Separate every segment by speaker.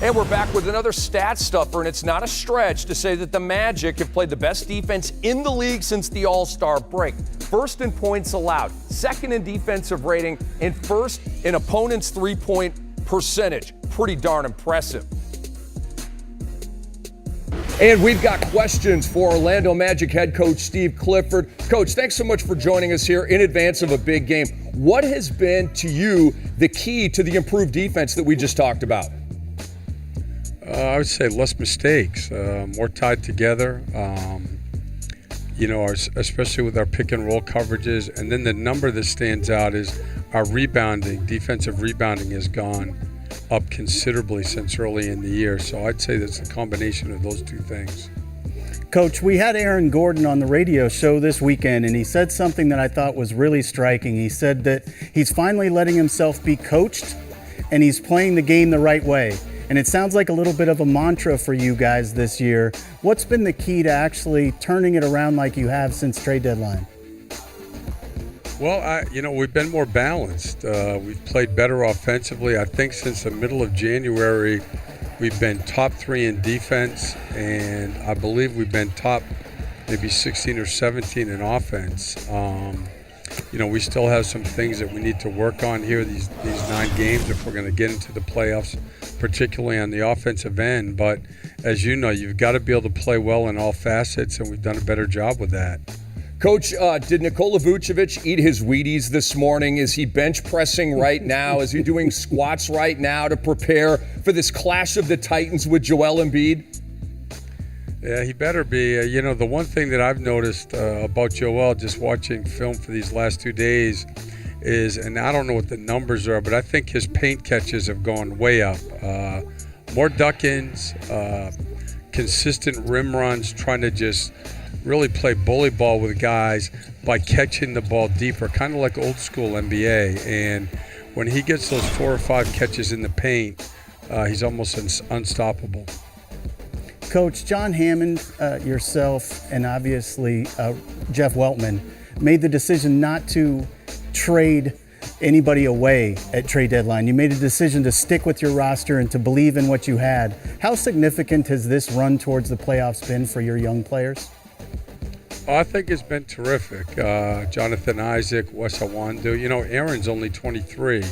Speaker 1: And we're back with another stat stuffer, and it's not a stretch to say that the Magic have played the best defense in the league since the All-Star break. First in points allowed, second in defensive rating, and first in opponents' three-point percentage. Pretty darn impressive. And we've got questions for Orlando Magic head coach Steve Clifford. Coach, thanks so much for joining us here in advance of a big game. What has been, to you, the key to the improved defense that we just talked about?
Speaker 2: I would say less mistakes, more tied together, especially with our pick and roll coverages. And then the number that stands out is our rebounding. Defensive rebounding has gone up considerably since early in the year. So I'd say that's a combination of those two things.
Speaker 3: Coach, we had Aaron Gordon on the radio show this weekend, and he said something that I thought was really striking. He said that he's finally letting himself be coached, and he's playing the game the right way. And it sounds like a little bit of a mantra for you guys this year. What's been the key to actually turning it around like you have since trade deadline?
Speaker 2: Well, we've been more balanced. We've played better offensively. I think since the middle of January, we've been top 3 in defense, and I believe we've been top maybe 16 or 17 in offense. We still have some things that we need to work on here, these 9 games, if we're going to get into the playoffs, particularly on the offensive end. But as you know, you've got to be able to play well in all facets, and we've done a better job with that.
Speaker 1: Coach, did Nikola Vucevic eat his Wheaties this morning? Is he bench pressing right now? Is he doing squats right now to prepare for this clash of the Titans with Joel Embiid?
Speaker 2: Yeah, he better be. The one thing that I've noticed about Joel, just watching film for these last 2 days, is, and I don't know what the numbers are, but I think his paint catches have gone way up. More duck-ins, consistent rim runs, trying to just really play bully ball with guys by catching the ball deeper, kind of like old school NBA. And when he gets those 4 or 5 catches in the paint, he's almost unstoppable.
Speaker 3: Coach, John Hammond, yourself, and obviously Jeff Weltman made the decision not to trade anybody away at trade deadline. You made a decision to stick with your roster and to believe in what you had. How significant has this run towards the playoffs been for your young players?
Speaker 2: I think it's been terrific. Jonathan Isaac, Wes Iwundu. Aaron's only 23.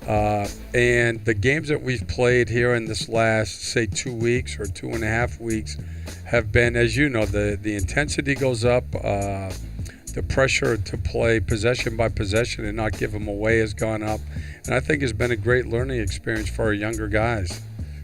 Speaker 2: And the games that we've played here in this last, say, 2 weeks or 2.5 weeks have been, as you know, the intensity goes up. The pressure to play possession by possession and not give them away has gone up. And I think it's been a great learning experience for our younger guys.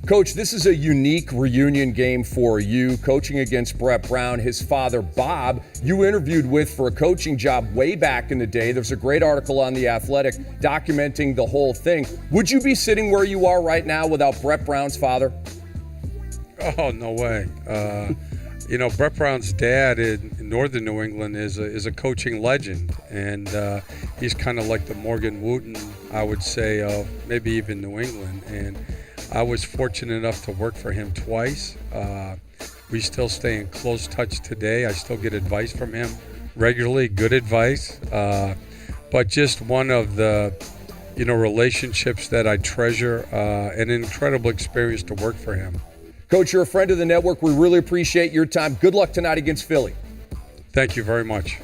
Speaker 1: Coach, this is a unique reunion game for you, coaching against Brett Brown. His father, Bob, you interviewed with for a coaching job way back in the day. There's a great article on The Athletic documenting the whole thing. Would you be sitting where you are right now without Brett Brown's father?
Speaker 2: Oh, no way. Brett Brown's dad in northern New England is a coaching legend, and he's kind of like the Morgan Wooten, I would say, of maybe even New England. And I was fortunate enough to work for him twice. We still stay in close touch today. I still get advice from him regularly, good advice. But just one of the, relationships that I treasure, and an incredible experience to work for him.
Speaker 1: Coach, you're a friend of the network. We really appreciate your time. Good luck tonight against Philly.
Speaker 2: Thank you very much.